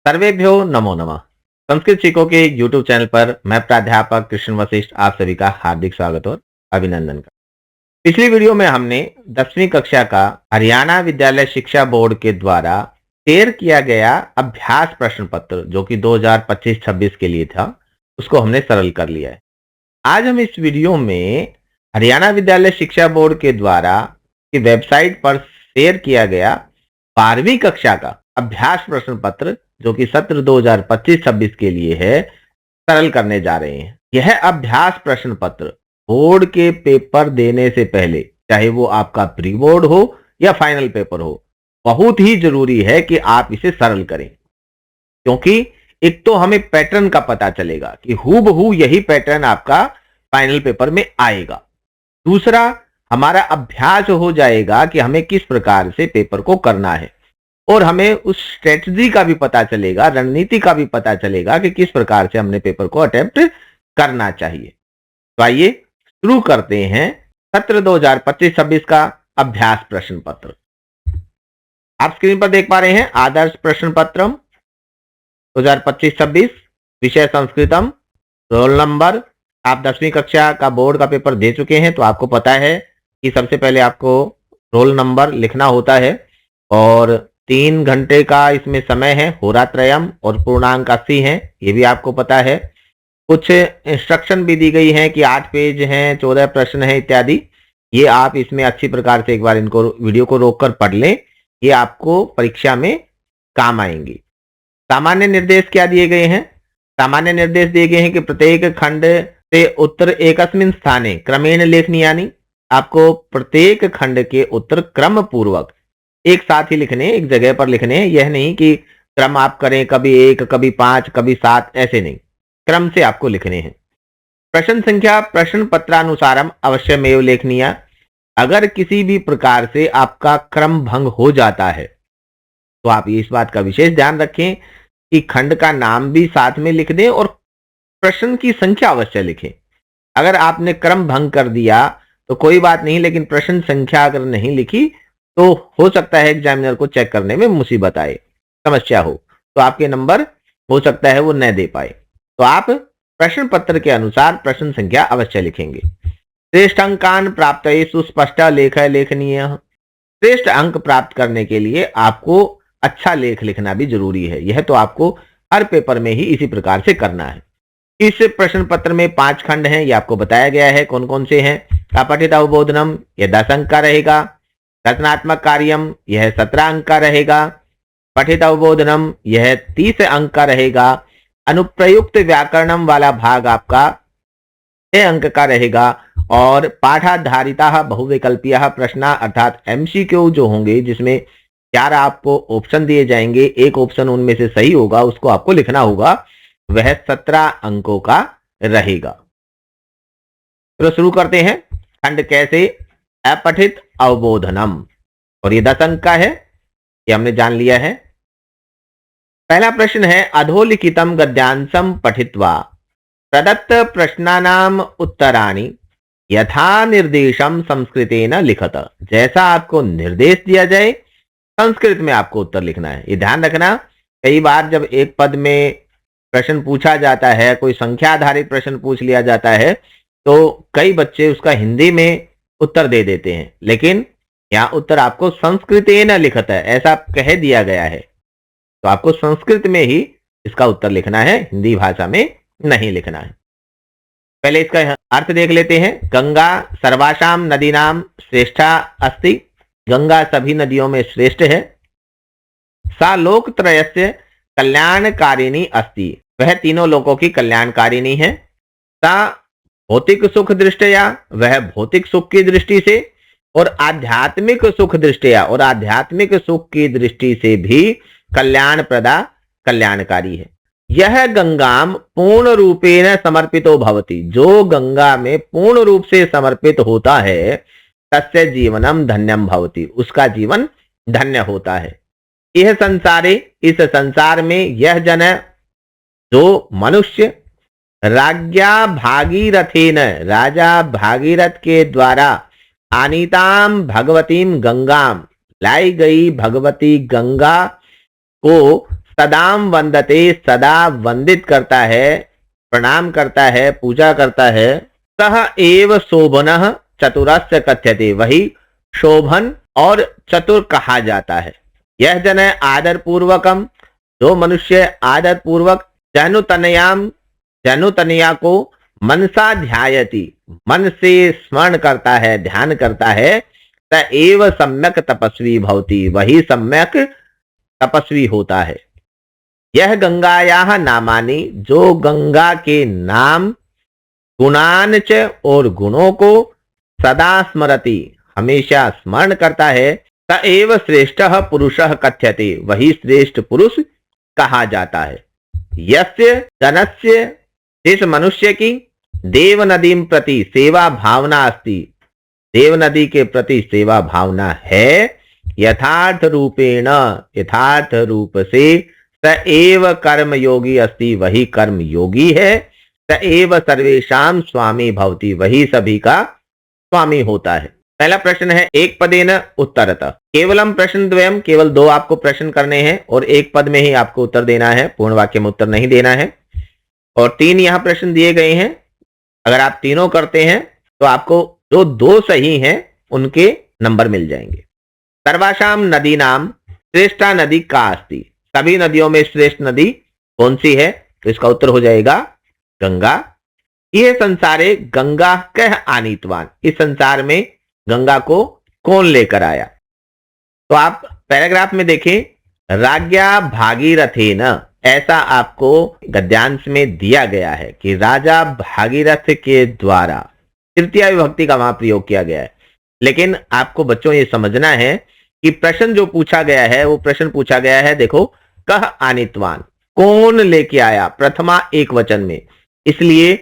सर्वेभ्यो नमो नमः। संस्कृत सीखो के YouTube चैनल पर मैं प्राध्यापक कृष्ण वशिष्ठ आप सभी का हार्दिक स्वागत और अभिनंदन करता हूं। पिछली वीडियो में हमने 10वीं कक्षा का हरियाणा विद्यालय शिक्षा बोर्ड के द्वारा तैयार किया गया अभ्यास प्रश्न पत्र जो कि 2025-26 के लिए था, उसको हमने सरल कर लिया है। आज हम इस वीडियो में हरियाणा विद्यालय शिक्षा बोर्ड के द्वारा की वेबसाइट पर शेयर किया गया 12वीं कक्षा का अभ्यास प्रश्न पत्र जो कि सत्र 2025-26 के लिए है, सरल करने जा रहे हैं। यह अभ्यास प्रश्न पत्र बोर्ड के पेपर देने से पहले, चाहे वो आपका प्री बोर्ड हो या फाइनल पेपर हो, बहुत ही जरूरी है कि आप इसे सरल करें, क्योंकि एक तो हमें पैटर्न का पता चलेगा कि हूबहू यही पैटर्न आपका फाइनल पेपर में आएगा। दूसरा, हमारा अभ्यास हो जाएगा कि हमें किस प्रकार से पेपर को करना है और हमें उस स्ट्रेटजी का भी पता चलेगा, रणनीति का भी पता चलेगा कि किस प्रकार से हमने पेपर को अटेम्प्ट करना चाहिए। तो आइए शुरू करते हैं सत्र 2025-26 का अभ्यास प्रश्न पत्र। आप स्क्रीन पर देख पा रहे हैं आदर्श प्रश्न पत्र 2025-26, विषय संस्कृतम, रोल नंबर। आप 10वीं कक्षा का बोर्ड का पेपर दे चुके हैं तो आपको पता है कि सबसे पहले आपको रोल नंबर लिखना होता है और 3 घंटे का इसमें समय है, होरात्रयम, और पूर्णांक 80 है, ये भी आपको पता है। कुछ इंस्ट्रक्शन भी दी गई है कि 8 पेज हैं, 14 प्रश्न हैं इत्यादि। ये आप इसमें अच्छी प्रकार से एक बार इनको वीडियो को रोककर पढ़ लें, ये आपको परीक्षा में काम आएंगी। सामान्य निर्देश क्या दिए गए हैं? सामान्य निर्देश दिए गए हैं कि प्रत्येक खंड से उत्तर एकस्मिन स्थाने क्रमेण लेखनीयानि। आपको प्रत्येक खंड के उत्तर क्रम पूर्वक एक साथ ही लिखने, एक जगह पर लिखने। यह नहीं कि क्रम आप करें कभी 1, कभी 5, कभी 7, ऐसे नहीं, क्रम से आपको लिखने हैं। प्रश्न संख्या प्रश्न पत्रानुसारम अवश्यमेव लेखनीय। अगर किसी भी प्रकार से आपका क्रम भंग हो जाता है तो आप इस बात का विशेष ध्यान रखें कि खंड का नाम भी साथ में लिख दें और प्रश्न की संख्या अवश्य लिखें। अगर आपने क्रम भंग कर दिया तो कोई बात नहीं, लेकिन प्रश्न संख्या अगर नहीं लिखी तो हो सकता है एग्जामिनर को चेक करने में मुसीबत आए, समस्या हो, तो आपके नंबर हो सकता है वो न दे पाए। तो आप प्रश्न पत्र के अनुसार प्रश्न संख्या अवश्य लिखेंगे। श्रेष्ठ अंकान प्राप्त सुस्पष्ट लेख लेखनीय। श्रेष्ठ अंक प्राप्त करने के लिए आपको अच्छा लेख लिखना भी जरूरी है। यह तो आपको हर पेपर में ही इसी प्रकार से करना है। इस प्रश्न पत्र में 5 खंड हैं, यह आपको बताया गया है कौन कौन से हैं। अपठित अवबोधनम, यह 10 अंक का रहेगा। रचनात्मक कार्यम, यह 17 अंक का रहेगा। पठित अवबोधनम, यह 30 अंक का रहेगा। अनुप्रयुक्त व्याकरणम वाला भाग आपका 6 अंक का रहेगा। और पाठाधारिता बहुविकल्पीय प्रश्न अर्थात एमसीक्यू जो होंगे, जिसमें 4 आपको ऑप्शन दिए जाएंगे, एक ऑप्शन उनमें से सही होगा, उसको आपको लिखना होगा, वह 17 अंकों का रहेगा। तो शुरू करते हैं। खंड कैसे? अपठित अवबोधनम, और ये 10 अंक का है, ये हमने जान लिया है। पहला प्रश्न है अधोलिखितम गद्यांशम पठित्वा प्रदत्त प्रश्नानाम उत्तराणि यथा निर्देशम संस्कृतेन लिखत। जैसा आपको निर्देश दिया जाए संस्कृत में आपको उत्तर लिखना है। ये ध्यान रखना, कई बार जब एक पद में प्रश्न पूछा जाता है, कोई संख्या आधारित प्रश्न पूछ लिया जाता है, तो कई बच्चे उसका हिंदी में उत्तर दे देते हैं, लेकिन यहाँ उत्तर आपको संस्कृतेन लिखत है, ऐसा कह दिया गया है, तो आपको संस्कृत में ही इसका उत्तर लिखना है, हिंदी भाषा में नहीं लिखना है। पहले इसका अर्थ देख लेते हैं। गंगा सर्वासाम नदीनाम श्रेष्ठा अस्ति। गंगा सभी नदियों में श्रेष्ठ है। सा लोकत्रयस्य कल्याणकारिणी अस्ति। वह तीनों लोगों की कल्याणकारिणी है। सा भौतिक सुख दृष्टया, वह भौतिक सुख की दृष्टि से, और आध्यात्मिक सुख दृष्टया, और आध्यात्मिक सुख की दृष्टि से भी कल्याण प्रदा, कल्याणकारी है। यह गंगाम पूर्ण रूपेण समर्पितो भवति। जो गंगा में पूर्ण रूप से समर्पित होता है तस्य जीवनम धन्यम भवति, उसका जीवन धन्य होता है। यह संसारे, इस संसार में, यह जन, जो मनुष्य राज्ञा भागीरथेन, राजा भागीरथ के द्वारा आनीताम भगवतीम गंगाम, लाई गई भगवती गंगा को सदाम वंदते, सदा वंदित करता है, प्रणाम करता है, पूजा करता है, सह एव शोभनः चतुरस्य कथ्यते, वही शोभन और चतुर कहा जाता है। यह जन आदर पूर्वकम, जो मनुष्य आदर पूर्वक जनुतनयाम, जनुतनया को मनसा ध्यायति, मन से स्मरण करता है, ध्यान करता है, त एव सम्यक तपस्वी भवति, वही सम्यक तपस्वी होता है। यह गंगायाः नामानि, जो गंगा के नाम, गुणान च और गुणों को, सदा स्मरति हमेशा स्मरण करता है, स एव श्रेष्ठः पुरुषः कथ्यते, वही श्रेष्ठ पुरुष कहा जाता है। यस्य जनस्य, जिस मनुष्य की देव नदीं प्रति सेवा भावना अस्ति, देव नदी के प्रति सेवा भावना है, यथार्थ रूपेण, यथार्थ रूप से, स एव कर्म योगी अस्ति, वही कर्म योगी है, स एव सर्वेषां स्वामी भवति, वही सभी का स्वामी होता है। पहला प्रश्न है एक पदेन उत्तरतः, केवलम प्रश्न द्वयम, केवल दो आपको प्रश्न करने हैं और एक पद में ही आपको उत्तर देना है, पूर्ण वाक्य में उत्तर नहीं देना है। और तीन यहाँ प्रश्न दिए गए हैं, अगर आप तीनों करते हैं तो आपको जो दो सही हैं उनके नंबर मिल जाएंगे। सर्वासाम नदी नाम श्रेष्ठा नदी का अस्ति, सभी नदियों में श्रेष्ठ नदी कौन सी है? तो इसका उत्तर हो जाएगा गंगा। ये संसारे गंगा कह आनीतवान, इस संसार में गंगा को कौन लेकर आया? तो आप पैराग्राफ में देखें, राज्ञा भागीरथेन, ऐसा आपको गद्यांश में दिया गया है कि राजा भागीरथ के द्वारा, तृतीया विभक्ति का वहां प्रयोग किया गया है। लेकिन आपको बच्चों ये समझना है कि प्रश्न जो पूछा गया है वो प्रश्न पूछा गया है, देखो, कह आनित्वान, कौन लेके आया, प्रथमा एक वचन में। इसलिए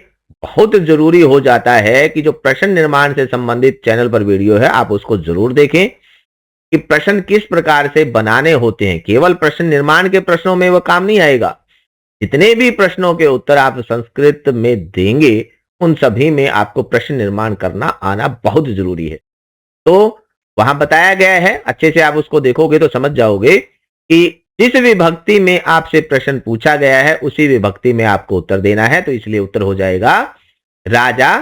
बहुत जरूरी हो जाता है कि जो प्रश्न निर्माण से संबंधित चैनल पर वीडियो है आप उसको जरूर देखें कि प्रश्न किस प्रकार से बनाने होते हैं। केवल प्रश्न निर्माण के प्रश्नों में वह काम नहीं आएगा, जितने भी प्रश्नों के उत्तर आप संस्कृत में देंगे उन सभी में आपको प्रश्न निर्माण करना आना बहुत जरूरी है। तो वहां बताया गया है, अच्छे से आप उसको देखोगे तो समझ जाओगे कि जिस विभक्ति में आपसे प्रश्न पूछा गया है उसी विभक्ति में आपको उत्तर देना है। तो इसलिए उत्तर हो जाएगा राजा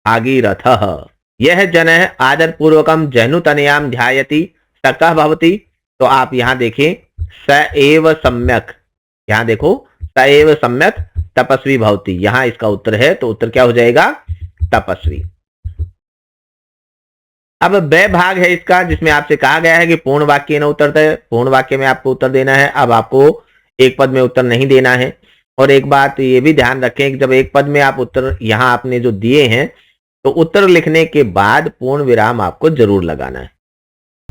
भागीरथः। यह जन आदर पूर्वकम जनुतनयाम ध्यायति सकः भवति। तो आप यहां देखें, स एव सम्यक, यहां देखो, स एव सम्यक तपस्वी भवति, यहां इसका उत्तर है। तो उत्तर क्या हो जाएगा? तपस्वी। अब ब भाग है इसका, जिसमें आपसे कहा गया है कि पूर्ण वाक्य न उत्तर, पूर्ण वाक्य में आपको उत्तर देना है। अब आपको एक पद में उत्तर नहीं देना है। और एक बात ये भी ध्यान रखें कि जब एक पद में आप उत्तर यहां आपने जो दिए हैं तो उत्तर लिखने के बाद पूर्ण विराम आपको जरूर लगाना है।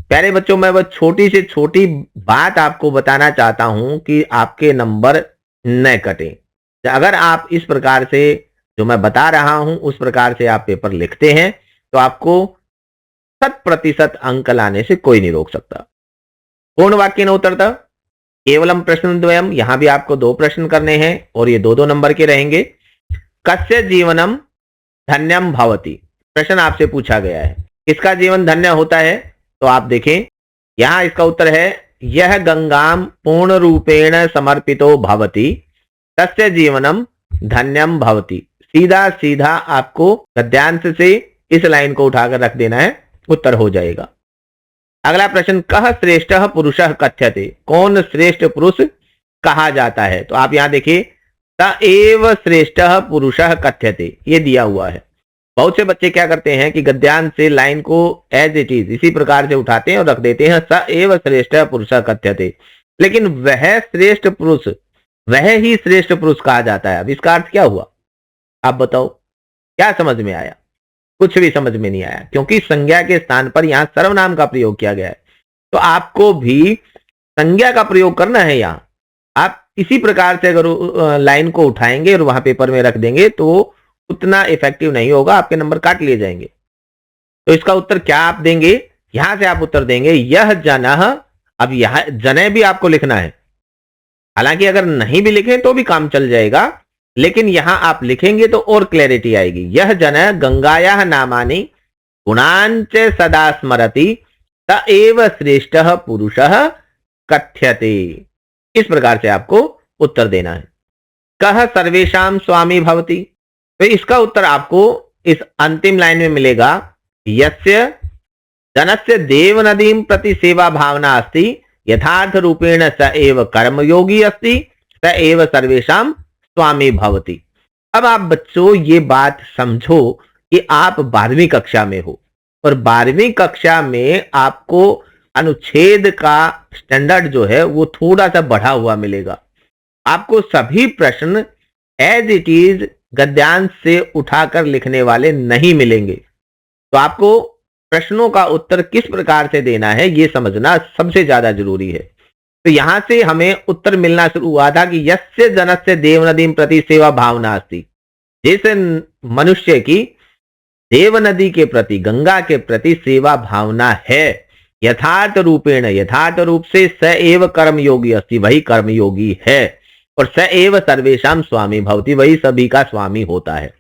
प्यारे बच्चों, मैं वह छोटी से छोटी बात आपको बताना चाहता हूं कि आपके नंबर न कटें। अगर आप इस प्रकार से जो मैं बता रहा हूं उस प्रकार से आप पेपर लिखते हैं तो आपको 100% अंक लाने से कोई नहीं रोक सकता। पूर्ण वाक्य न उत्तरतः केवलम प्रश्न द्वयम, यहां भी आपको दो प्रश्न करने हैं और ये दो दो नंबर के रहेंगे। कस्य जीवनम धन्यम भवति, प्रश्न आपसे पूछा गया है किसका जीवन धन्य होता है? तो आप देखें, यहां इसका उत्तर है यह गंगाम पूर्ण रूपेण समर्पितो भवति तस्य जीवनम धन्यम भवति। सीधा सीधा आपको गद्यांश से इस लाइन को उठाकर रख देना है, उत्तर हो जाएगा। अगला प्रश्न, कह श्रेष्ठः पुरुषः कथ्यते, कौन श्रेष्ठ पुरुष कहा जाता है? तो आप यहां देखिए, स एव श्रेष्ठः पुरुषः कथ्यते, ये दिया हुआ है। बहुत से बच्चे क्या करते हैं कि गद्यांश से लाइन को एज इट इज इसी प्रकार से उठाते हैं और रख देते हैं स एव श्रेष्ठः पुरुषः कथ्यते, लेकिन वह श्रेष्ठ पुरुष, वह ही श्रेष्ठ पुरुष कहा जाता है। अब इसका अर्थ क्या हुआ आप बताओ, क्या समझ में आया? कुछ भी समझ में नहीं आया, क्योंकि संज्ञा के स्थान पर यहां सर्वनाम का प्रयोग किया गया है। तो आपको भी संज्ञा का प्रयोग करना है यहां। आप इसी प्रकार से अगर लाइन को उठाएंगे और वहां पेपर में रख देंगे तो उतना इफेक्टिव नहीं होगा, आपके नंबर काट लिए जाएंगे। तो इसका उत्तर क्या आप देंगे? यहां से आप उत्तर देंगे यह जनः। अब यह जने भी आपको लिखना है, हालांकि अगर नहीं भी लिखें तो भी काम चल जाएगा, लेकिन यहां आप लिखेंगे तो और क्लैरिटी आएगी। यह जन गंगायाः नामानि गुणांच सदा स्मरति स एव श्रेष्ठः पुरुषः कथ्यते। इस प्रकार से आपको उत्तर देना है। कह सर्वेशाम स्वामी भवति, तो इसका उत्तर आपको इस अंतिम लाइन में मिलेगा। यस्य जनस्य देव नदीम प्रति सेवा भावना अस्ति यथार्थ रूपेण स एव कर्मयोगी अस्ति स एव सर्वेशाम स्वामी भवति। अब आप बच्चों ये बात समझो कि आप 12वीं कक्षा में हो और 12वीं कक्षा में आपको अनुच्छेद का स्टैंडर्ड जो है वो थोड़ा सा बढ़ा हुआ मिलेगा। आपको सभी प्रश्न एज इट इज गद्यांश से उठाकर लिखने वाले नहीं मिलेंगे। तो आपको प्रश्नों का उत्तर किस प्रकार से देना है ये समझना सबसे ज्यादा जरूरी है। तो यहां से हमें उत्तर मिलना शुरू हुआ था कि यस्य जनस्य देव नदीम प्रति सेवा भावना अस्ति, जैसे मनुष्य की देव नदी के प्रति, गंगा के प्रति सेवा भावना है, यथार्थ रूपेण, यथार्थ रूप से स एव कर्मयोगी अस्ति, वही कर्मयोगी है, और स एव सर्वेशाम स्वामी भवति, वही सभी का स्वामी होता है।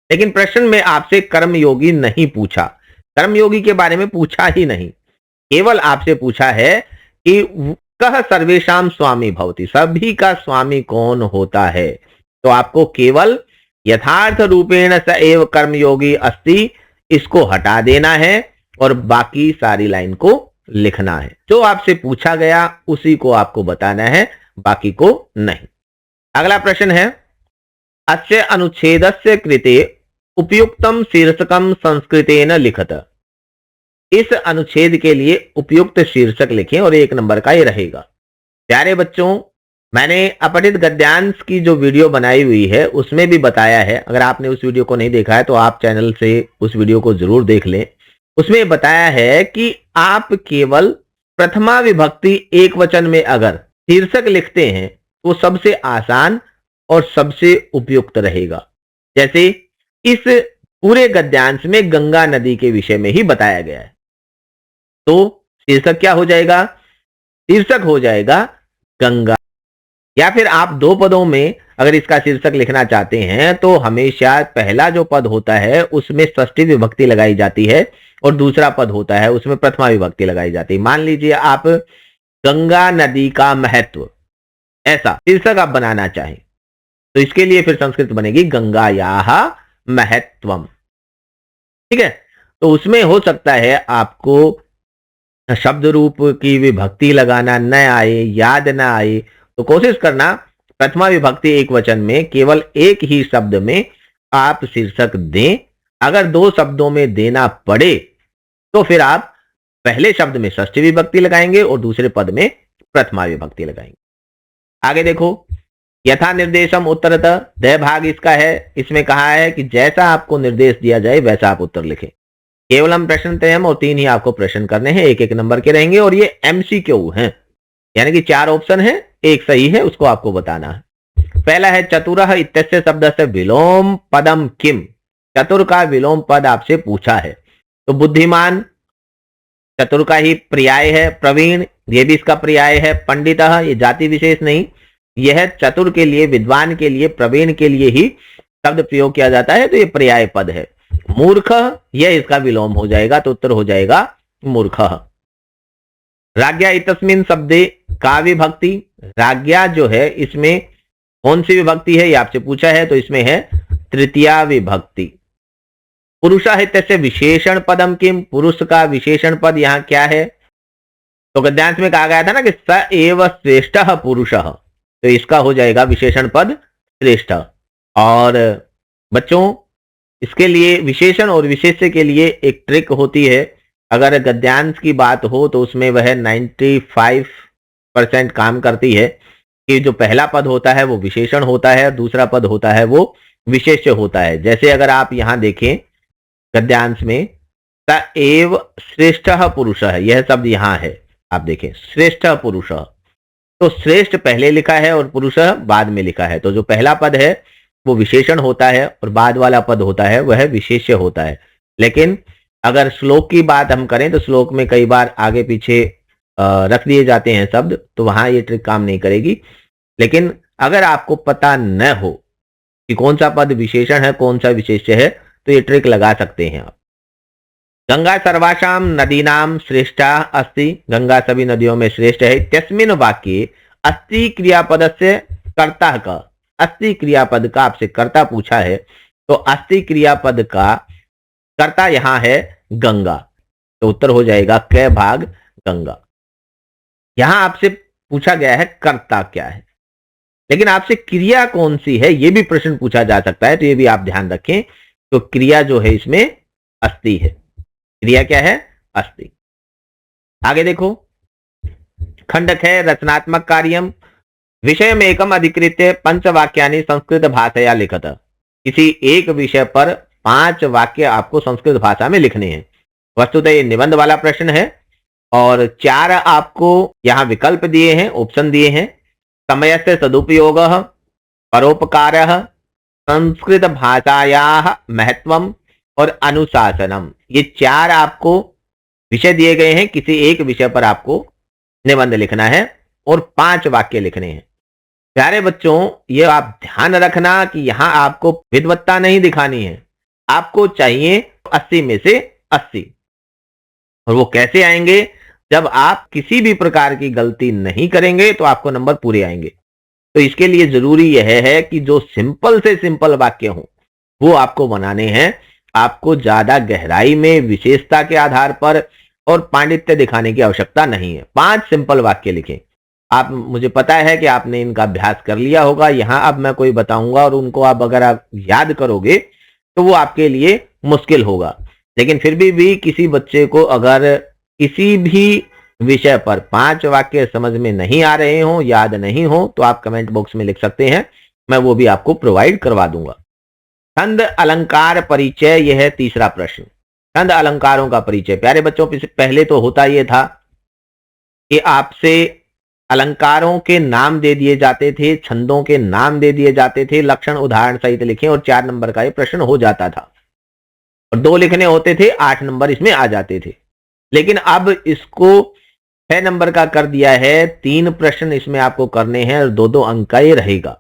लेकिन प्रश्न में आपसे कर्मयोगी नहीं पूछा, कर्मयोगी के बारे में पूछा ही नहीं, केवल आपसे पूछा है कि कह सर्वेशाम स्वामी भवति, सभी का स्वामी कौन होता है। तो आपको केवल यथार्थ रूपेण स एव कर्मयोगी अस्ति इसको हटा देना है और बाकी सारी लाइन को लिखना है। जो आपसे पूछा गया उसी को आपको बताना है, बाकी को नहीं। अगला प्रश्न है, अस्य अनुच्छेदस्य कृते उपयुक्तम शीर्षकम संस्कृतेन लिखत। इस अनुच्छेद के लिए उपयुक्त शीर्षक लिखें और 1 नंबर का ये रहेगा। प्यारे बच्चों, मैंने अपठित गद्यांश की जो वीडियो बनाई हुई है उसमें भी बताया है, अगर आपने उस वीडियो को नहीं देखा है तो आप चैनल से उस वीडियो को जरूर देख लें। उसमें बताया है कि आप केवल प्रथमा विभक्ति एक वचन में अगर शीर्षक लिखते हैं तो सबसे आसान और सबसे उपयुक्त रहेगा। जैसे इस पूरे गद्यांश में गंगा नदी के विषय में ही बताया गया है, तो शीर्षक क्या हो जाएगा? शीर्षक हो जाएगा गंगा। या फिर आप 2 पदों में अगर इसका शीर्षक लिखना चाहते हैं तो हमेशा पहला जो पद होता है उसमें षष्ठी विभक्ति लगाई जाती है और दूसरा पद होता है उसमें प्रथमा विभक्ति लगाई जाती है। मान लीजिए आप गंगा नदी का महत्व, ऐसा शीर्षक आप बनाना चाहें तो इसके लिए फिर संस्कृत बनेगी गंगायाः महत्वम। ठीक है, तो उसमें हो सकता है आपको शब्द रूप की विभक्ति लगाना न आए, याद न आए, तो कोशिश करना प्रथमा विभक्ति एक वचन में केवल एक ही शब्द में आप शीर्षक दें। अगर 2 शब्दों में देना पड़े तो फिर आप पहले शब्द में षष्ठी विभक्ति लगाएंगे और दूसरे पद में प्रथमा विभक्ति लगाएंगे। आगे देखो, यथा निर्देशम उत्तरतः, द भाग इसका है। इसमें कहा है कि जैसा आपको निर्देश दिया जाए वैसा आप उत्तर लिखें। केवलम प्रश्न तयम, और 3 ही आपको प्रश्न करने हैं, 1-1 नंबर के रहेंगे और ये एमसीक्यू हैं, यानी कि 4 ऑप्शन है, 1 सही है, उसको आपको बताना है। पहला है चतुरः इत्यस्य शब्दस्य विलोम पदम किम। चतुर का विलोम पद आपसे पूछा है, तो बुद्धिमान चतुर का ही पर्याय है, प्रवीण ये भी इसका पर्याय है, पंडितः ये जाति विशेष नहीं, यह चतुर के लिए, विद्वान के लिए, प्रवीण के लिए ही शब्द प्रयोग किया जाता है, तो ये पर्याय पद है। मूर्ख यह इसका विलोम हो जाएगा, तो उत्तर हो जाएगा मूर्खः। राज्ञा इतस्मिन् शब्दे का विभक्ति, राज्ञा जो है इसमें कौन सी विभक्ति है ये आपसे पूछा है, तो इसमें है तृतीया विभक्ति। पुरुषः इत्यस्य विशेषण पदम किम, पुरुष का विशेषण पद यहाँ क्या है? तो गद्यांश में कहा गया था ना कि स एव श्रेष्ठः पुरुषः, तो इसका हो जाएगा विशेषण पद श्रेष्ठ। और बच्चों इसके लिए विशेषण और विशेष्य के लिए एक ट्रिक होती है। अगर गद्यांश की बात हो तो उसमें वह 95% काम करती है कि जो पहला पद होता है वो विशेषण होता है, दूसरा पद होता है वो विशेष्य होता है। जैसे अगर आप यहां देखें गद्यांश में स एव श्रेष्ठः पुरुषः, यह शब्द यहां है, आप देखें श्रेष्ठ पुरुषः, तो श्रेष्ठ पहले लिखा है और पुरुषः बाद में लिखा है, तो जो पहला पद है वो विशेषण होता है और बाद वाला पद होता है वह विशेष्य होता है। लेकिन अगर श्लोक की बात हम करें तो श्लोक में कई बार आगे पीछे रख दिए जाते हैं शब्द, तो वहां ये ट्रिक काम नहीं करेगी। लेकिन अगर आपको पता न हो कि कौन सा पद विशेषण है कौन सा विशेष्य है तो ये ट्रिक लगा सकते हैं आप। गंगा सर्वासाम नदीनाम श्रेष्ठा अस्ति, गंगा सभी नदियों में श्रेष्ठ है। इत्यस्मिन् वाक्ये अस्ति क्रियापद से कर्ता का, अस्ति क्रियापद का आपसे कर्ता पूछा है, तो अस्ति क्रियापद का कर्ता यहां है गंगा, तो उत्तर हो जाएगा क भाग गंगा। यहां आपसे पूछा गया है कर्ता क्या है, लेकिन आपसे क्रिया कौन सी है ये भी प्रश्न पूछा जा सकता है, तो ये भी आप ध्यान रखें। तो क्रिया जो है इसमें अस्ति है, क्रिया क्या है? अस्ति। आगे देखो, खंडक है रचनात्मक कार्यम विषय एकम अधिकृत्य पंचवाक्यानि संस्कृत भाषाया लिखत। किसी एक विषय पर 5 वाक्य आपको संस्कृत भाषा में लिखने हैं। वस्तुतः ये निबंध वाला प्रश्न है और 4 आपको यहां विकल्प दिए हैं, ऑप्शन दिए हैं। समय से सदुपयोग, परोपकार, संस्कृत भाषाया महत्वम और अनुशासनम, ये 4 आपको विषय दिए गए हैं। किसी एक विषय पर आपको निबंध लिखना है और 5 वाक्य लिखने हैं। प्यारे बच्चों, ये आप ध्यान रखना कि यहां आपको विद्वत्ता नहीं दिखानी है, आपको चाहिए 80 में से 80। और वो कैसे आएंगे? जब आप किसी भी प्रकार की गलती नहीं करेंगे तो आपको नंबर पूरे आएंगे। तो इसके लिए जरूरी यह है कि जो सिंपल से सिंपल वाक्य हो वो आपको बनाने हैं। आपको ज्यादा गहराई में, विशेषता के आधार पर और पांडित्य दिखाने की आवश्यकता नहीं है। 5 सिंपल वाक्य लिखें। आप, मुझे पता है कि आपने इनका अभ्यास कर लिया होगा। यहां अब मैं कोई बताऊंगा और उनको आप अगर आप याद करोगे तो वो आपके लिए मुश्किल होगा। लेकिन फिर भी किसी बच्चे को अगर किसी भी विषय पर 5 वाक्य समझ में नहीं आ रहे हो, याद नहीं हो, तो आप कमेंट बॉक्स में लिख सकते हैं, मैं वो भी आपको प्रोवाइड करवा दूंगा। छंद अलंकार परिचय, यह है तीसरा प्रश्न। छंद अलंकारों का परिचय। प्यारे बच्चों, पहले तो होता यह था कि आपसे अलंकारों के नाम दे दिए जाते थे, छंदों के नाम दे दिए जाते थे, लक्षण उदाहरण सहित लिखें और 4 नंबर का ये प्रश्न हो जाता था। और 2 लिखने होते थे, 8 नंबर इसमें आ जाते थे। लेकिन अब इसको 6 नंबर का कर दिया है। 3 प्रश्न इसमें आपको करने हैं और 2-2 अंक का ये रहेगा।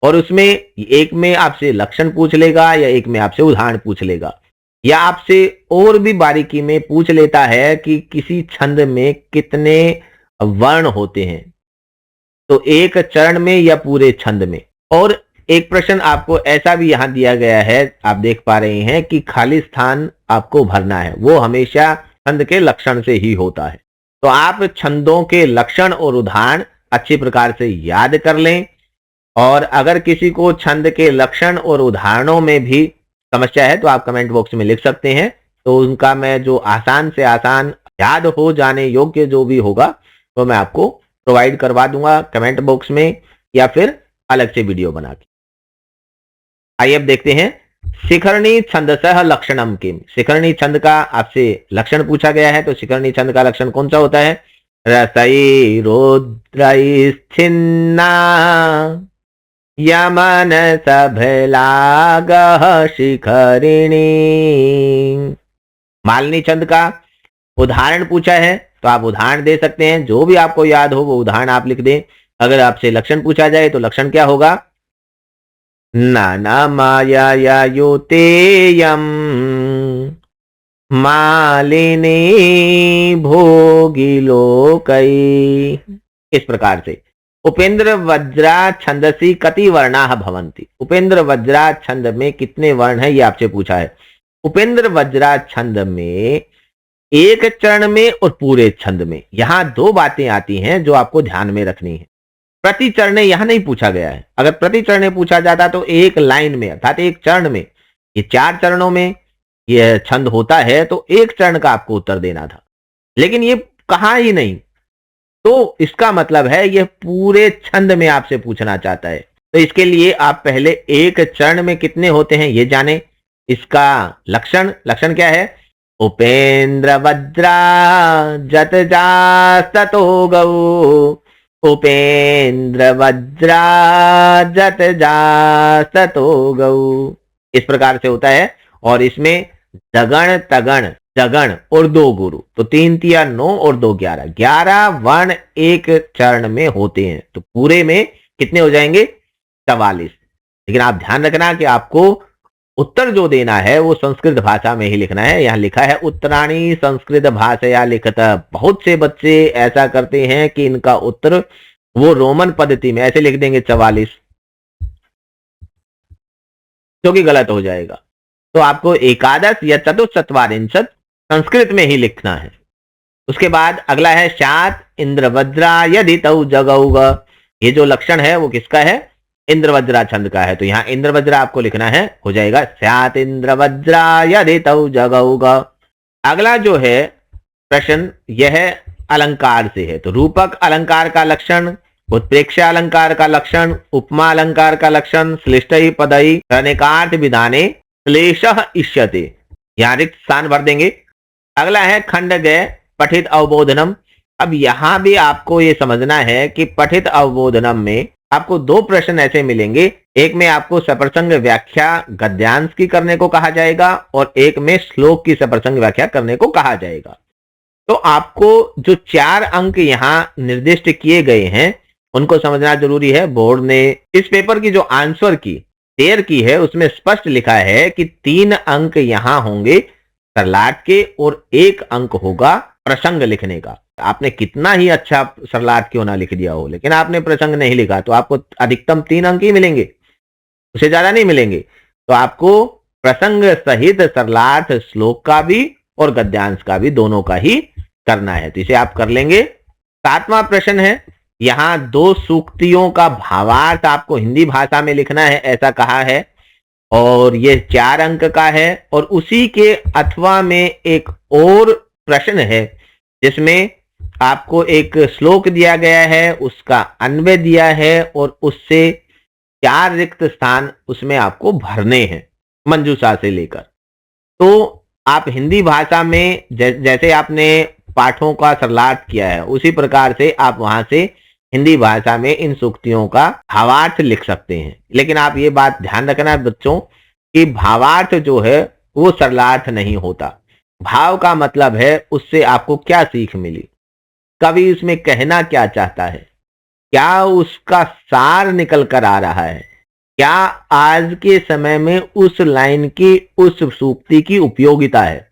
और उसमें एक में आपसे लक्षण पूछ लेगा या एक में आपसे उदाहरण पूछ लेगा, या आपसे और भी बारीकी में पूछ लेता है कि किसी छंद में कितने वर्ण होते हैं, तो एक चरण में या पूरे छंद में। और एक प्रश्न आपको ऐसा भी यहां दिया गया है, आप देख पा रहे हैं कि खाली स्थान आपको भरना है, वो हमेशा छंद के लक्षण से ही होता है। तो आप छंदों के लक्षण और उदाहरण अच्छी प्रकार से याद कर लें। और अगर किसी को छंद के लक्षण और उदाहरणों में भी समस्या है तो आप कमेंट बॉक्स में लिख सकते हैं, तो उनका मैं जो आसान से आसान याद हो जाने योग्य जो भी होगा तो मैं आपको प्रोवाइड करवा दूंगा कमेंट बॉक्स में, या फिर अलग से वीडियो बना के। आइए अब देखते हैं शिखरणी छंदसः लक्षणम किम। शिखरणी छंद का आपसे लक्षण पूछा गया है, तो शिखरणी छंद का लक्षण कौन सा होता है? रसई रुद्रई छिन्ना यमन सभलागः शिखरिणी। मालिनी छंद का उदाहरण पूछा है, तो आप उदाहरण दे सकते हैं, जो भी आपको याद हो वो उदाहरण आप लिख दें। अगर आपसे लक्षण पूछा जाए तो लक्षण क्या होगा? नाना माया युतेयम मालिनी भोगी लोकई। इस प्रकार से उपेंद्र वज्रा छंदसी कति वर्णाः भवन्ति। उपेंद्र वज्रा छंद में कितने वर्ण है ये आपसे पूछा है। उपेंद्र वज्रा छंद में एक चरण में और पूरे छंद में, यहां 2 बातें आती हैं जो आपको ध्यान में रखनी है। प्रति चरण यहां नहीं पूछा गया है। अगर प्रति चरण पूछा जाता तो एक लाइन में अर्थात एक चरण में, ये 4 चरणों में यह छंद होता है तो एक चरण का आपको उत्तर देना था, लेकिन ये कहा ही नहीं, तो इसका मतलब है यह पूरे छंद में आपसे पूछना चाहता है। तो इसके लिए आप पहले एक चरण में कितने होते हैं ये जाने। इसका लक्षण क्या है? उपेंद्र वज्रा जत जास्तो गौ, उपेंद्र वज्रा जत जास्तो गौ, इस प्रकार से होता है। और इसमें जगण तगण, जगण और 2 गुरु, तो 3 तिया 9 और 2 11, 11 वर्ण एक चरण में होते हैं। तो पूरे में कितने हो जाएंगे? 44। लेकिन आप ध्यान रखना कि आपको उत्तर जो देना है वो संस्कृत भाषा में ही लिखना है। यहां लिखा है उत्तराणी संस्कृत भाषया लिखत। बहुत से बच्चे ऐसा करते हैं कि इनका उत्तर वो रोमन पद्धति में ऐसे लिख देंगे 44, जो कि गलत हो जाएगा। तो आपको एकादश या चतुश्चत्वारिंशत् संस्कृत में ही लिखना है। उसके बाद अगला है शात इंद्रवज्रा यदि तौ जगौग। ये जो लक्षण है वो किसका है? इंद्रवज्रा छंद का है। तो यहाँ इंद्रवज्रा आपको लिखना है, हो जाएगा स्यात् इंद्रवज्रा यदि तौ जगौग। अगला जो है प्रश्न, यह अलंकार से है। तो रूपक अलंकार का लक्षण, उत्प्रेक्ष्य अलंकार का लक्षण, उपमा अलंकार का लक्षण, श्लिष्टि पदई रणिकार्थ विधाने क्लेशः इष्यते। यहाँ रिक्त स्थान भर देंगे। अगला है खंड गय पठित अवबोधनम। अब यहां भी आपको ये समझना है कि पठित अवबोधनम में आपको दो प्रश्न ऐसे मिलेंगे। एक में आपको सप्रसंग व्याख्या गद्यांश की करने को कहा जाएगा और एक में श्लोक की सप्रसंग व्याख्या करने को कहा जाएगा। तो आपको जो 4 अंक यहां निर्दिष्ट किए गए हैं उनको समझना जरूरी है। बोर्ड ने इस पेपर की जो आंसर की तैयार की है उसमें स्पष्ट लिखा है कि 3 अंक यहां होंगे सरलाट के और 1 अंक होगा प्रसंग लिखने का। आपने कितना ही अच्छा सरलाट क्यों ना लिख दिया हो, लेकिन आपने प्रसंग नहीं लिखा तो आपको अधिकतम 3 अंक ही मिलेंगे, उससे ज्यादा नहीं मिलेंगे। तो आपको प्रसंग सहित सरलाट श्लोक का भी और गद्यांश का भी दोनों का ही करना है। तो इसे आप कर लेंगे। 7वां प्रश्न है, यहां 2 सूक्तियों का भावार्थ आपको हिंदी भाषा में लिखना है, ऐसा कहा है, और ये 4 अंक का है। और उसी के अथवा में एक और प्रश्न है जिसमें आपको एक श्लोक दिया गया है, उसका अन्वय दिया है और उससे 4 रिक्त स्थान उसमें आपको भरने हैं मंजूषा से लेकर। तो आप हिंदी भाषा में जैसे आपने पाठों का सरलाट किया है उसी प्रकार से आप वहां से हिंदी भाषा में इन सूक्तियों का भावार्थ लिख सकते हैं। लेकिन आप ये बात ध्यान रखना बच्चों कि भावार्थ जो है वो सरलार्थ नहीं होता। भाव का मतलब है उससे आपको क्या सीख मिली, कवि उसमें कहना क्या चाहता है, क्या उसका सार निकल कर आ रहा है, क्या आज के समय में उस लाइन की उस सूक्ति की उपयोगिता है,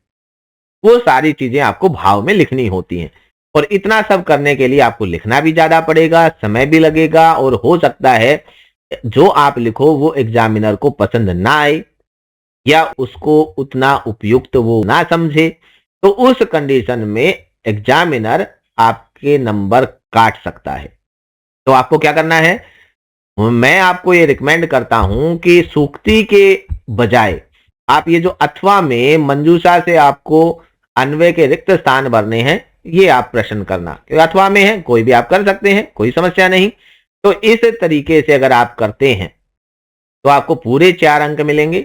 वो सारी चीजें आपको भाव में लिखनी होती हैं। और इतना सब करने के लिए आपको लिखना भी ज्यादा पड़ेगा, समय भी लगेगा और हो सकता है जो आप लिखो वो एग्जामिनर को पसंद ना आए या उसको उतना उपयुक्त वो ना समझे। तो उस कंडीशन में एग्जामिनर आपके नंबर काट सकता है। तो आपको क्या करना है, मैं आपको ये रिकमेंड करता हूं कि सूक्ति के बजाय आप ये जो अथवा में मंजूषा से आपको अन्वय के रिक्त स्थान भरने हैं ये आप प्रश्न करना, अथवा में है कोई भी आप कर सकते हैं, कोई समस्या नहीं। तो इस तरीके से अगर आप करते हैं तो आपको पूरे 4 अंक मिलेंगे।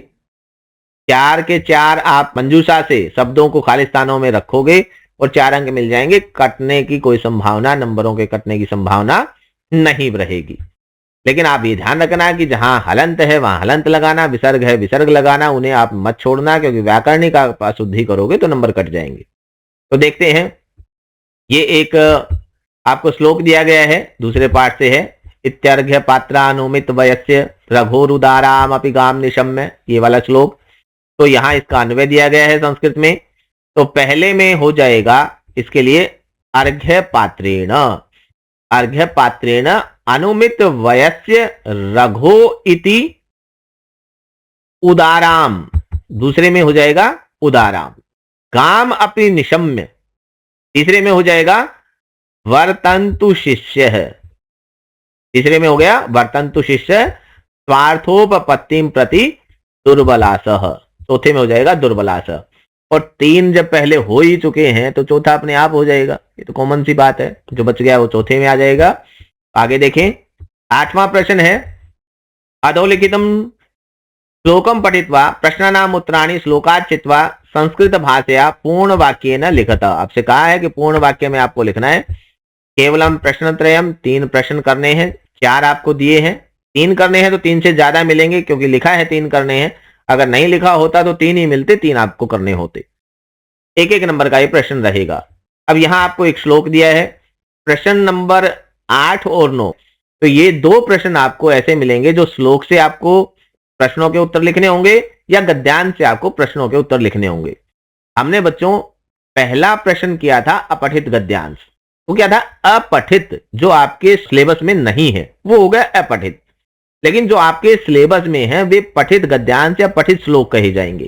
4 के 4 आप मंजूषा से शब्दों को खाली स्थानों में रखोगे और 4 अंक मिल जाएंगे। कटने की कोई संभावना, नंबरों के कटने की संभावना नहीं रहेगी। लेकिन आप ये ध्यान रखना कि जहां हलंत है वहां हलंत लगाना, विसर्ग है विसर्ग लगाना, उन्हें आप मत छोड़ना, क्योंकि व्याकरणिक आप अशुद्धि करोगे तो नंबर कट जाएंगे। तो देखते हैं, ये एक आपको श्लोक दिया गया है, दूसरे पाठ से है। इत्यर्घ्य पात्रानुमित वयस्य रघोरुदाराम अपि गाम निशम्य, ये वाला श्लोक। तो यहां इसका अन्वय दिया गया है संस्कृत में। तो पहले में हो जाएगा इसके लिए अर्घ्य पात्रेण, अर्घ्य पात्रेण अनुमित वयस्य रघो इति उदाराम, दूसरे में हो जाएगा उदाराम। गाम अपि निशम्य, तीसरे में हो जाएगा वर्तंतु शिष्य, तीसरे में हो गया वर्तंतु शिष्य स्वार्थोपपत्तिम प्रति दुर्बलासह, चौथे में हो जाएगा दुर्बलासह। और 3 जब पहले हो ही चुके हैं तो चौथा अपने आप हो जाएगा, ये तो कॉमन सी बात है। जो बच गया वो चौथे में आ जाएगा। आगे देखें, 8वां प्रश्न है, अधोलिखितम श्लोकम पठित्वा प्रश्नानाम उत्तराणि श्लोकात् चित्वा संस्कृत भाषया पूर्ण वाक्य न लिखत। आपसे कहा है कि पूर्ण वाक्य में आपको लिखना है। केवलम प्रश्न त्रयम, 3 प्रश्न करने हैं, 4 आपको दिए हैं, 3 करने हैं तो 3 से ज्यादा मिलेंगे क्योंकि लिखा है 3 करने हैं। अगर नहीं लिखा होता तो 3 ही मिलते, 3 आपको करने होते। 1-1 नंबर का ये प्रश्न रहेगा। अब यहां आपको एक श्लोक दिया है, प्रश्न नंबर 8 और 9। तो ये 2 प्रश्न आपको ऐसे मिलेंगे जो श्लोक से आपको प्रश्नों के उत्तर लिखने होंगे या गद्यांश से आपको प्रश्नों के उत्तर लिखने होंगे। हमने बच्चों पहला प्रश्न किया था अपठित गद्यांश, वो क्या था, अपठित, जो आपके सिलेबस में नहीं है वो हो गया अपठित। लेकिन जो आपके सिलेबस में है वे पठित गद्यांश या पठित श्लोक कहे जाएंगे।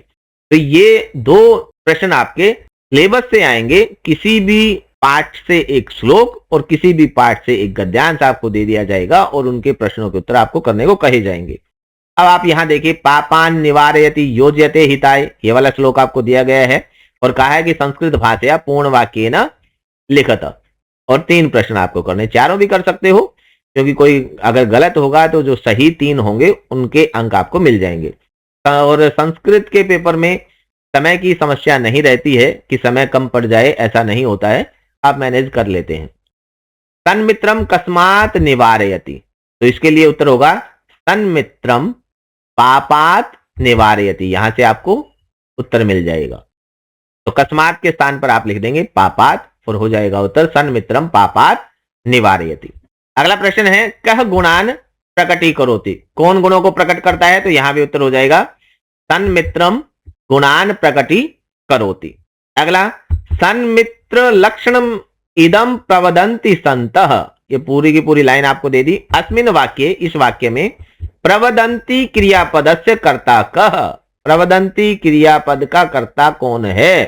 तो ये दो प्रश्न आपके सिलेबस से आएंगे, किसी भी पाठ से एक श्लोक और किसी भी पाठ से एक गद्यांश आपको दे दिया जाएगा और उनके प्रश्नों के उत्तर आपको करने को कहे जाएंगे। अब आप यहां देखिए, पापान निवारयति योज्यते हिताय, ये वाला श्लोक आपको दिया गया है और कहा है कि संस्कृत भाषा पूर्ण वाक्य न लिखत, और 3 प्रश्न आपको करने, चारों भी कर सकते हो क्योंकि कोई अगर गलत होगा तो जो सही 3 होंगे उनके अंक आपको मिल जाएंगे। और संस्कृत के पेपर में समय की समस्या नहीं रहती है कि समय कम पड़ जाए, ऐसा नहीं होता है, आप मैनेज कर लेते हैं। तन्मित्रम कस्मात निवारयति, तो इसके लिए उत्तर होगा तन्मित्रम पापात निवारयति, यहां से आपको उत्तर मिल जाएगा। तो कस्मात के स्थान पर आप लिख देंगे पापात और हो जाएगा उत्तर सन्मित्रम पापात निवारयति। अगला प्रश्न है, कह गुणान प्रकटी करोति, कौन गुणों को प्रकट करता है, तो यहां भी उत्तर हो जाएगा सन्मित्रम गुणान प्रकटी करोति। अगला, सन्मित्र लक्षणम इदम प्रवदंति संतः, ये पूरी की पूरी लाइन आपको दे दी। अस्मिन वाक्ये, इस वाक्य में प्रवदंती क्रियापदस्य कर्ता कह, प्रवदंती क्रियापद का कर्ता कौन है,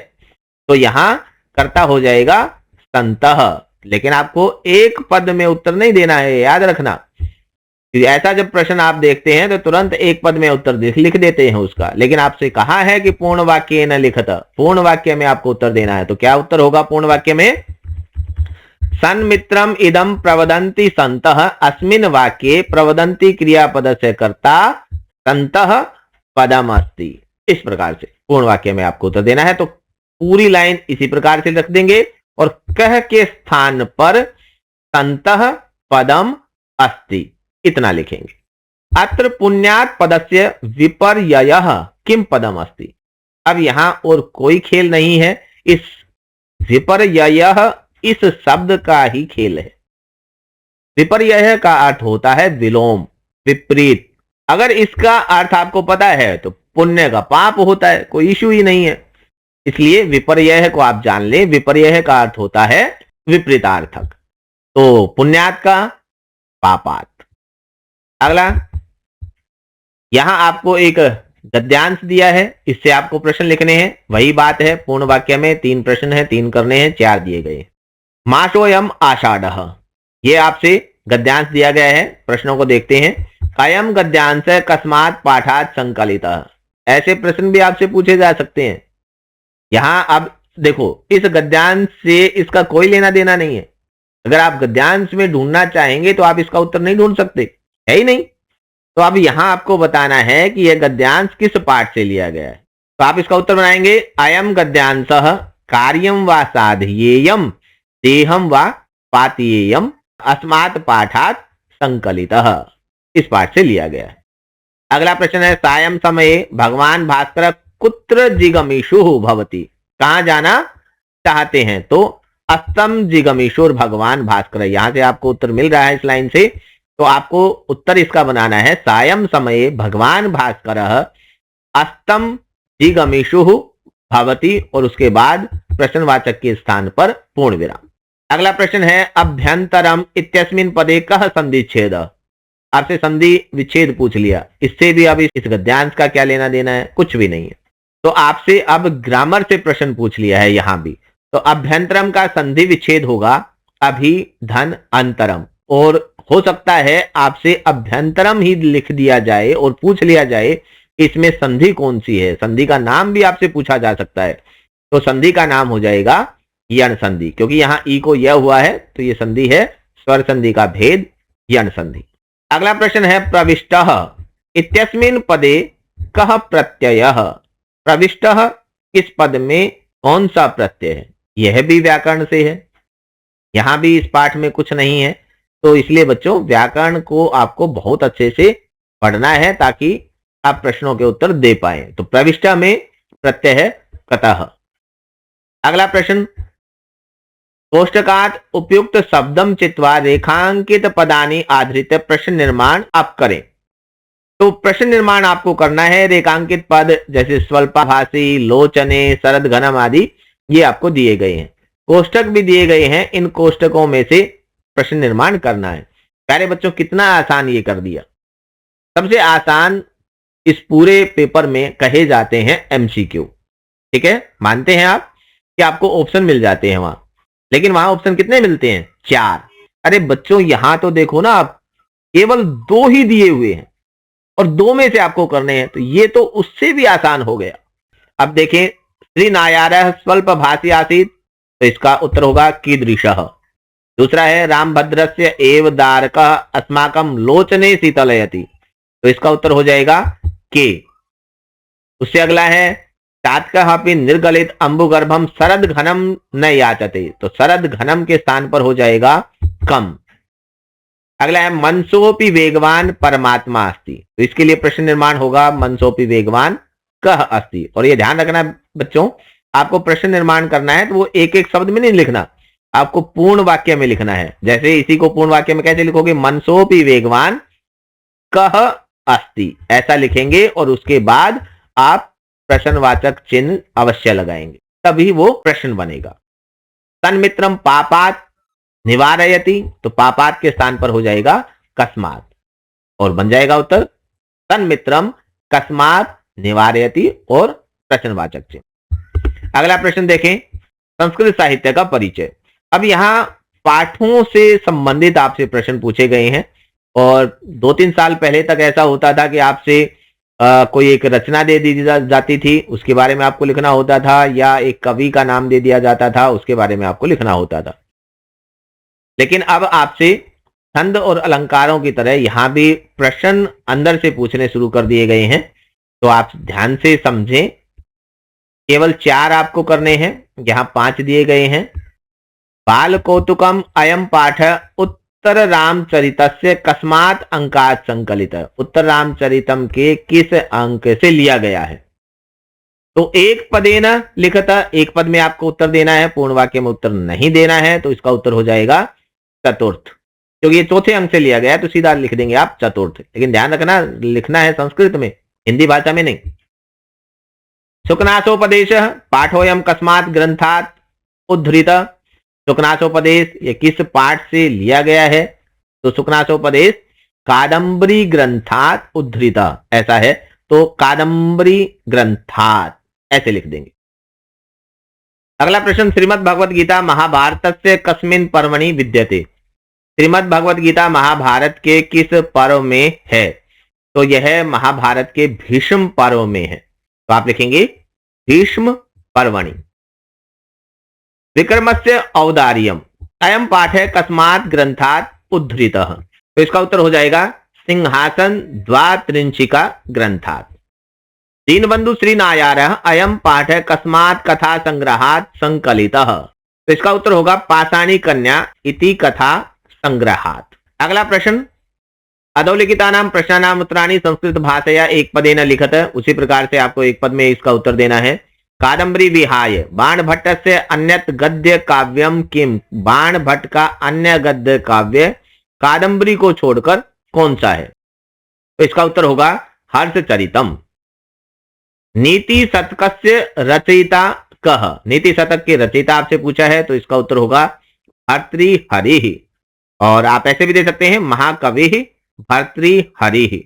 तो यहां कर्ता हो जाएगा संतः। लेकिन आपको एक पद में उत्तर नहीं देना है, याद रखना। ऐसा जब प्रश्न आप देखते हैं तो तुरंत एक पद में उत्तर लिख देते हैं उसका, लेकिन आपसे कहा है कि पूर्ण वाक्य न लिखत, पूर्ण वाक्य में आपको उत्तर देना है। तो क्या उत्तर होगा पूर्ण वाक्य में, सन्मित्रम इदम प्रवदंती संतः, अस्मिन वाक्ये प्रवदंती क्रियापद से कर्ता संतः पदम अस्ति। इस प्रकार से पूर्ण वाक्य में आपको उत्तर देना है। तो पूरी लाइन इसी प्रकार से रख देंगे और कह के स्थान पर संतः पदम अस्ति इतना लिखेंगे। अत्र पुण्यात् पदस्य विपर्ययः किम पदम अस्ति, अब यहां और कोई खेल नहीं है, इस विपर्ययः इस शब्द का ही खेल है। विपर्यय का अर्थ होता है विलोम, विपरीत। अगर इसका अर्थ आपको पता है तो पुण्य का पाप होता है, कोई इशू ही नहीं है। इसलिए विपर्यय को आप जान ले, विपर्यय का अर्थ होता है विपरीतार्थक। तो पुण्यात् का पापात। अगला, यहां आपको एक गद्यांश दिया है, इससे आपको प्रश्न लिखने हैं। वही बात है, पूर्ण वाक्य में 3 प्रश्न है, 3 करने हैं, 4 दिए गए। मासोयम आषाढ़ः, ये आपसे गद्यांश दिया गया है, प्रश्नों को देखते हैं। अयम गद्यांश कस्मात् पाठात् संकलितः, ऐसे प्रश्न भी आपसे पूछे जा सकते हैं। यहां अब देखो, इस गद्यांश से इसका कोई लेना देना नहीं है। अगर आप गद्यांश में ढूंढना चाहेंगे तो आप इसका उत्तर नहीं ढूंढ सकते, है ही नहीं। तो अब यहां आपको बताना है कि यह गद्यांश किस पाठ से लिया गया है। तो आप इसका उत्तर बनाएंगे, अयम गद्यांशः कार्यम व साधयेयम देहम व पातीयेयम अस्मात् पाठात् संकलितः, इस पाठ से लिया गया है। अगला प्रश्न है, सायं समये भगवान भास्कर कुत्र जिगमीषु भवति, कहां जाना चाहते हैं, तो अस्तम जिगमीशुर भगवान भास्कर, यहां से आपको उत्तर मिल रहा है इस लाइन से। तो आपको उत्तर इसका बनाना है, सायं समये भगवान भास्कर अस्तम जिगमीषु भवति, और उसके बाद प्रश्नवाचक के स्थान पर पूर्ण विराम। अगला प्रश्न है, अभ्यंतरम इत्यस्मिन पदे कह संधिच्छेद, आपसे संधि विच्छेद पूछ लिया, इससे भी अब इस गद्यांश का क्या लेना देना है, कुछ भी नहीं है। तो आपसे अब ग्रामर से प्रश्न पूछ लिया है यहां भी। तो अभ्यंतरम का संधि विच्छेद होगा अभि धन अंतरम, और हो सकता है आपसे अभ्यंतरम ही लिख दिया जाए और पूछ लिया जाए कि इसमें संधि कौन सी है, संधि का नाम भी आपसे पूछा जा सकता है। तो संधि का नाम हो जाएगा यण संधि, क्योंकि यहां ई को यह हुआ है तो ये संधि है स्वर संधि का भेद, यण संधि। अगला प्रश्न है, प्रविष्टः इत्यस्मिन पदे कह प्रत्ययः, प्रविष्टः इस पद में कौन सा प्रत्यय है, यह भी व्याकरण से है। यहां भी इस पाठ में कुछ नहीं है, तो इसलिए बच्चों व्याकरण को आपको बहुत अच्छे से पढ़ना है ताकि आप प्रश्नों के उत्तर दे पाए। तो प्रविष्ट में प्रत्यय है कतः। अगला प्रश्न, कोष्टकात उपयुक्त शब्दम चित्वा रेखांकित पदानि आधृत प्रश्न निर्माण आप करें। तो प्रश्न निर्माण आपको करना है, रेखांकित पद जैसे स्वल्पाभासी, लोचने, शरद घनम आदि ये आपको दिए गए हैं। कोष्टक भी दिए गए हैं, इन कोष्टकों में से प्रश्न निर्माण करना है। प्यारे बच्चों, कितना आसान ये कर दिया। सबसे आसान इस पूरे पेपर में कहे जाते हैं एमसीक्यू। ठीक है, मानते हैं आप कि आपको ऑप्शन मिल जाते हैं वहां, लेकिन वहां ऑप्शन कितने मिलते हैं? 4। अरे बच्चों, यहां तो देखो ना, आप केवल 2 ही दिए हुए हैं और 2 में से आपको करने हैं, तो ये तो उससे भी आसान हो गया। अब देखें, श्री नायार स्वल्प भाषी आसीत, तो इसका उत्तर होगा कीदृशः। दूसरा है रामभद्रस्य एव दारकः अस्माकं लोचने शीतलयति, तो इसका उत्तर हो जाएगा के। उससे अगला है तात्कः निर्गलित अंबुगर्भम शरद घनम न याचते, तो शरद घनम के स्थान पर हो जाएगा कम। अगला है मनसोपि वेगवान परमात्मा अस्ति, तो इसके लिए प्रश्न निर्माण होगा मनसोपि वेगवान कह अस्ति। और ये ध्यान रखना बच्चों, आपको प्रश्न निर्माण करना है तो वो एक एक शब्द में नहीं लिखना, आपको पूर्ण वाक्य में लिखना है। जैसे इसी को पूर्ण वाक्य में कैसे लिखोगे? मनसोपि वेगवान कह अस्ति, ऐसा लिखेंगे और उसके बाद आप प्रश्नवाचक चिन्ह अवश्य लगाएंगे, तभी वो प्रश्न बनेगा। तन्मित्रम पापात निवारयति, तो पापात के स्थान पर हो जाएगा कस्मात और बन जाएगा उत्तर तन्मित्रम कस्मात निवारयति और प्रश्नवाचक चिन्ह। अगला प्रश्न देखें, संस्कृत साहित्य का परिचय। अब यहां पाठों से संबंधित आपसे प्रश्न पूछे गए हैं और 2-3 साल पहले तक ऐसा होता था कि आपसे कोई एक रचना दे दी जाती थी, उसके बारे में आपको लिखना होता था, या एक कवि का नाम दे दिया जाता था, उसके बारे में आपको लिखना होता था। लेकिन अब आपसे छंद और अलंकारों की तरह यहां भी प्रश्न अंदर से पूछने शुरू कर दिए गए हैं, तो आप ध्यान से समझें। केवल 4 आपको करने हैं, यहां 5 दिए गए हैं। बाल कौतुकम अयम पाठ उत्तर रामचरितस्य कस्मात् अंकात संकलित, उत्तर रामचरितम के किस अंक से लिया गया है? तो एक पदेन लिखता, एक पद में आपको उत्तर देना है, पूर्ण वाक्य में उत्तर नहीं देना है, तो इसका उत्तर हो जाएगा चतुर्थ। क्योंकि ये चौथे अंक से लिया गया है तो सीधा लिख देंगे आप चतुर्थ, लेकिन ध्यान रखना लिखना है संस्कृत में, हिंदी भाषा में नहीं। शुकनासोपदेश पाठोयम कस्मात् ग्रंथात् उद्धृत, शुकनासोपदेश ये किस पाठ से लिया गया है? तो शुकनासोपदेश कादम्बरी ग्रंथात् उद्धृत, ऐसा है, तो कादम्बरी ग्रंथात् ऐसे लिख देंगे। अगला प्रश्न, श्रीमद् भगवद गीता महाभारतस्य कस्मिन् पर्वणि विद्यते, श्रीमद् भगवद गीता महाभारत के किस पर्व में है? तो यह महाभारत के भीष्म पर्व में है, तो आप लिखेंगे भीष्म पर्वणि। विक्रमस्य औदार्यम अयम पाठ है कस्मात् ग्रंथात् उद्धृतः, तो इसका उत्तर हो जाएगा सिंहासन द्वात्रिंशिका ग्रंथात्। दीनबंधु श्री नायार अयम पाठ है कस्मात् कथा संग्रहात् संकलितः, तो इसका उत्तर होगा पाषाणी कन्या इति कथा संग्रहात्। अगला प्रश्न, अधोलिखितानां प्रश्नानाम् उत्तराणि संस्कृत भाषया एक पदेन लिखत, उसी प्रकार से आपको एक पद में इसका उत्तर देना है। कादम्बरी विहाय बाणभट्टस्य अन्यत् गद्य काव्यम किम, बाणभट्ट का अन्य गद्य काव्य कादम्बरी को छोड़कर कौन सा है? तो इसका उत्तर होगा हर्षचरितम। नीति शतकस्य रचयिता कह, नीति शतक के रचयिता आपसे पूछा है, तो इसका उत्तर होगा भर्तृहरिः, और आप ऐसे भी दे सकते हैं महाकवि भर्तृहरिः।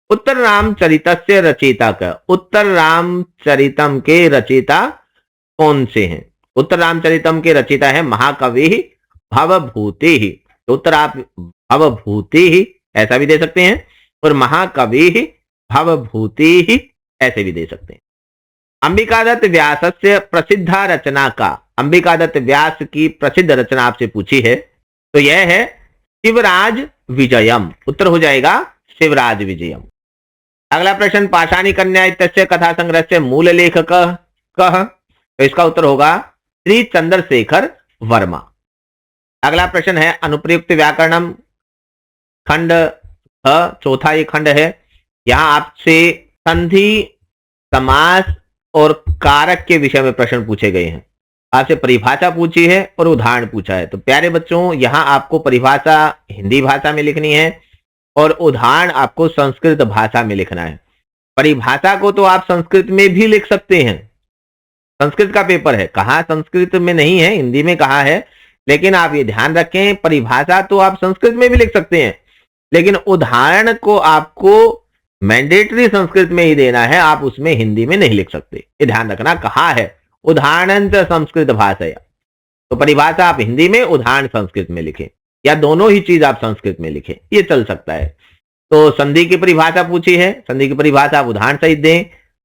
उत्तर रामचरितस्य रचयिता का, उत्तर रामचरितम के रचयिता कौन से हैं? उत्तर रामचरितम के रचयिता है महाकवि भवभूतिः, तो उत्तर आप भवभूतिः ऐसा भी दे सकते हैं और महाकवि भवभूतिः ऐसे भी दे सकते हैं। अंबिकादत्त व्यासस्य प्रसिद्ध रचना का, अंबिकादत्त व्यास की प्रसिद्ध रचना आपसे पूछी है, तो यह है शिवराज विजयम, उत्तर हो जाएगा शिवराज विजयम। अगला प्रश्न, पाषाणी कन्या इत्यस्य कथा संग्रह से मूल लेखक कह, तो इसका उत्तर होगा श्री चंद्रशेखर वर्मा। अगला प्रश्न है, अनुप्रयुक्त व्याकरणम खंड चौथा ये खंड है, यहां आपसे संधि समास और कारक के विषय में प्रश्न पूछे गए हैं। आपसे परिभाषा पूछी है और उदाहरण पूछा है, तो प्यारे बच्चों यहां आपको परिभाषा हिंदी भाषा में लिखनी है और उदाहरण आपको संस्कृत भाषा में लिखना है। परिभाषा को तो आप संस्कृत में भी लिख सकते हैं, संस्कृत का पेपर है, कहाँ संस्कृत में नहीं है, हिंदी में कहा है, लेकिन आप ये ध्यान रखें परिभाषा तो आप संस्कृत में भी लिख सकते हैं, लेकिन उदाहरण को आपको मैंडेटरी संस्कृत में ही देना है, आप उसमें हिंदी में नहीं लिख सकते। ये ध्यान रखना, कहा है उदाहरण संस्कृत भाषा, तो परिभाषा आप हिंदी में, उदाहरण संस्कृत में लिखें, या दोनों ही चीज आप संस्कृत में लिखें, ये चल सकता है। तो संधि की परिभाषा पूछी है, संधि की परिभाषा आप उदाहरण सहित दें।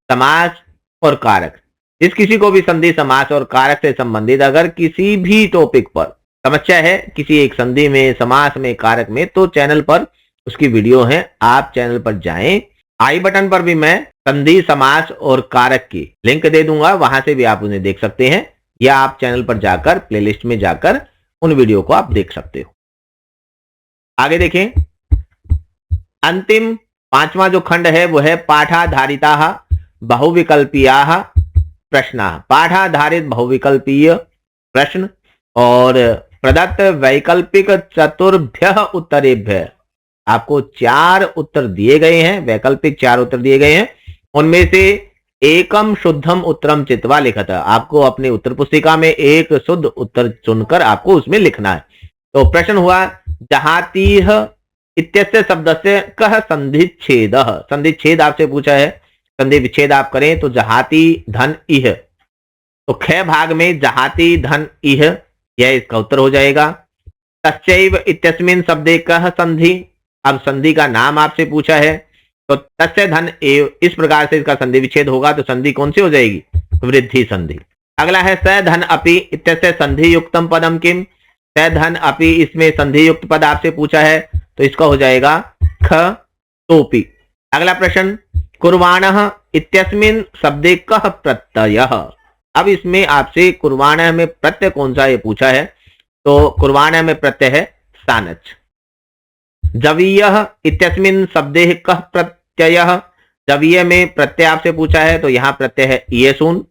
समास और कारक, जिस किसी को भी संधि समास और कारक से संबंधित अगर किसी भी टॉपिक पर समस्या है, किसी एक संधि में, समास में, कारक में, तो चैनल पर उसकी वीडियो है, आप चैनल पर जाएं। आई बटन पर भी मैं संधि समास और कारक की लिंक दे दूंगा, वहां से भी आप उन्हें देख सकते हैं, या आप चैनल पर जाकर प्लेलिस्ट में जाकर उन वीडियो को आप देख सकते हो। आगे देखें, अंतिम पांचवा जो खंड है वो है पाठाधारिता बहुविकल्पीया प्रश्न। पाठाधारित बहुविकल्पीय प्रश्न और प्रदत्त वैकल्पिक चतुर्भ्य उत्तरेभ्य, आपको 4 उत्तर दिए गए हैं, वैकल्पिक 4 उत्तर दिए गए हैं, उनमें से एकम शुद्धम उत्तरम चित्वा लिखत, आपको अपनी उत्तर पुस्तिका में एक शुद्ध उत्तर चुनकर आपको उसमें लिखना है। तो प्रश्न हुआ जहातीह इत्यस्य शब्दस्य कह संधिच्छेद, संधिच्छेद आपसे पूछा है, संधि विच्छेद आप करें तो जहाती धन इह, तो ख भाग में जहाती धन इह, यह इसका उत्तर हो जाएगा। तस्यैव इत्यस्मिन् शब्दे कह संधि, अब संधि का नाम आपसे पूछा है, तो तस्य धन एव, इस प्रकार से इसका संधि विच्छेद होगा, तो संधि कौन सी हो जाएगी, वृद्धि संधि। अगला है स धन अपि इत्यस्य संधि युक्तम पदम किम, स धन अपि, इसमें संधि युक्त पद आपसे पूछा है, तो इसका हो जाएगा ख तोपि। अगला प्रश्न कुर्वाणः इत्यस्मिन् शब्दे कह प्रत्ययः, अब इसमें आपसे कुर्वाणः में प्रत्यय कौन सा ये पूछा है, तो कुर्वाणः में प्रत्यय है सानच। जवीयः इत्यस्मिन् शब्दे कह प्रत्ययः, जवीय में प्रत्यय आपसे पूछा है, तो यहाँ प्रत्यय है इयसून।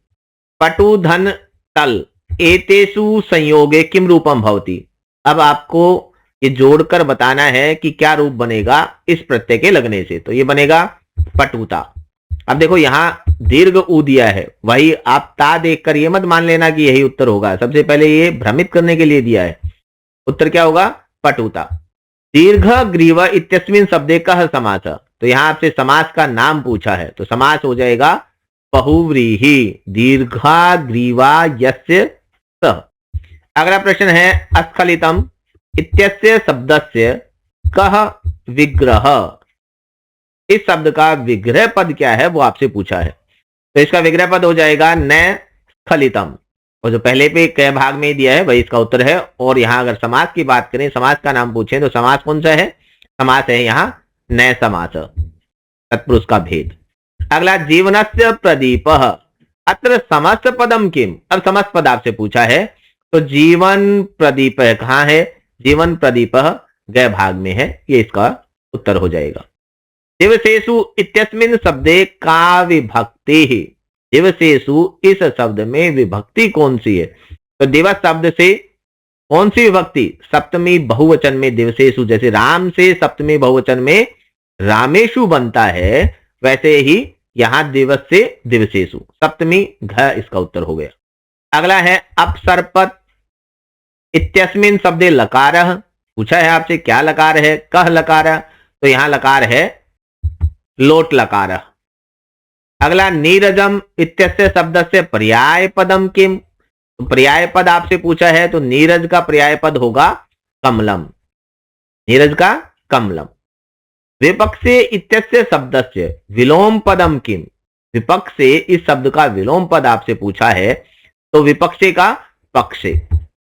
पटु धन तल एतेषु संयोगे किम रूपम भवति, अब आपको ये जोड़कर बताना है कि क्या रूप बनेगा इस प्रत्यय के लगने से, तो ये बनेगा पटुता। अब देखो यहाँ दीर्घ ऊ दिया है, वही आप ता देखकर ये मत मान लेना कि यही उत्तर होगा, सबसे पहले ये भ्रमित करने के लिए दिया है। उत्तर क्या होगा, पटुता। दीर्घ ग्रीव इत्यस्मिन् शब्दे कह समास, तो यहाँ आपसे समास का नाम पूछा है, तो समास हो जाएगा बहुव्रीहि, दीर्घा ग्रीवा यस्य सह। अगला प्रश्न है अस्खलितम इत्यस्य शब्दस्य कह विग्रह, इस शब्द का विग्रह पद क्या है वो आपसे पूछा है, तो इसका विग्रह पद हो जाएगा न स्खलितम, और जो पहले पे क भाग में दिया है वही इसका उत्तर है। और यहाँ अगर समास की बात करें, समास का नाम पूछें, तो समास कौन सा है, समास है यहाँ न समास, तत्पुरुष का भेद। अगला जीवनस्य प्रदीप, अत्र समस्त पदम किम, अब समस्त पद आपसे पूछा है, तो जीवन प्रदीप कहाँ है, जीवन प्रदीप ग भाग में है, ये इसका उत्तर हो जाएगा। दिवसेषु इत्यस्मिन् शब्दे का विभक्ति, दिवसेषु इस शब्द में विभक्ति कौन सी है, तो दिवस शब्द से कौन सी विभक्ति, सप्तमी बहुवचन में दिवसेषु, जैसे राम से सप्तमी बहुवचन में रामेशु बनता है, वैसे ही यहां दिवस से दिवसेषु, सप्तमी घ इसका उत्तर हो गया। अगला है अपसर्पत इत्यस्मिन् शब्दे लकारः, पूछा है आपसे क्या लकार है, कह लकार, तो यहां लकार है लोट लकार। अगला नीरजम इत्यस्य शब्दस्य पर्याय पदम किम, तो पर्याय पद आपसे पूछा है, तो नीरज का पर्याय पद होगा कमलम, नीरज का कमलम। विपक्षे इत्यस्य शब्दस्य विलोम पदम किम, विपक्षे इस शब्द का विलोम पद आपसे पूछा है, तो विपक्षे का पक्षे,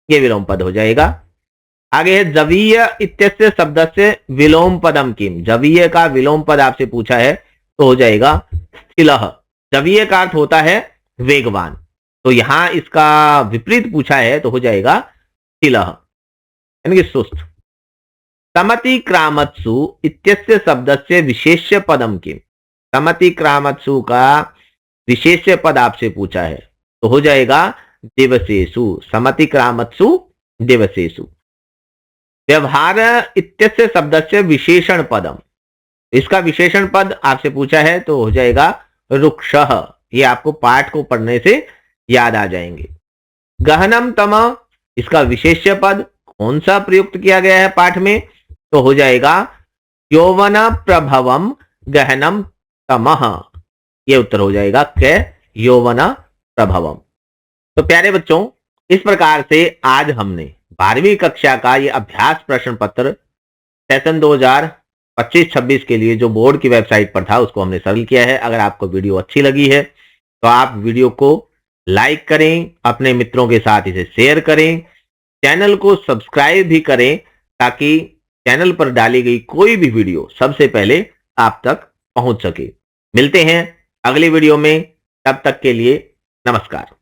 ये विलोम पद हो जाएगा। आगे है जवीय इत्यस्य शब्दस्य विलोम पदम किम, जवीय का विलोम पद आपसे पूछा है, तो हो जाएगा स्थिलः, जवीय का अर्थ होता है वेगवान, तो यहां इसका विपरीत पूछा है, तो हो जाएगा स्थिलः यानी कि सुस्त। समतिक्रामत्सु इत्यस्य शब्दस्य विशेष्य पदम किम, समतिक्रामत्सु का विशेष्य पद आपसे पूछा है, तो हो जाएगा दिवसेषु, समतिक्रामत्सु दिवसेषु। व्यवहार इत्यस्य शब्दस्य विशेषण पदम, इसका विशेषण पद आपसे पूछा है, तो हो जाएगा रुक्षः, ये आपको पाठ को पढ़ने से याद आ जाएंगे। गहनम तम, इसका विशेष्य पद कौन सा प्रयुक्त किया गया है पाठ में? तो हो जाएगा यौवन प्रभवम गहनम तमः। ये उत्तर हो जाएगा क यौवन प्रभवम। तो प्यारे बच्चों, इस प्रकार से आज हमने 12वीं कक्षा का ये अभ्यास प्रश्न पत्र सेशन 2025-26 के लिए जो बोर्ड की वेबसाइट पर था उसको हमने सरल किया है। अगर आपको वीडियो अच्छी लगी है तो आप वीडियो को लाइक करें, अपने मित्रों के साथ इसे शेयर करें, चैनल को सब्सक्राइब भी करें ताकि चैनल पर डाली गई कोई भी वीडियो सबसे पहले आप तक पहुंच सके। मिलते हैं अगली वीडियो में, तब तक के लिए नमस्कार।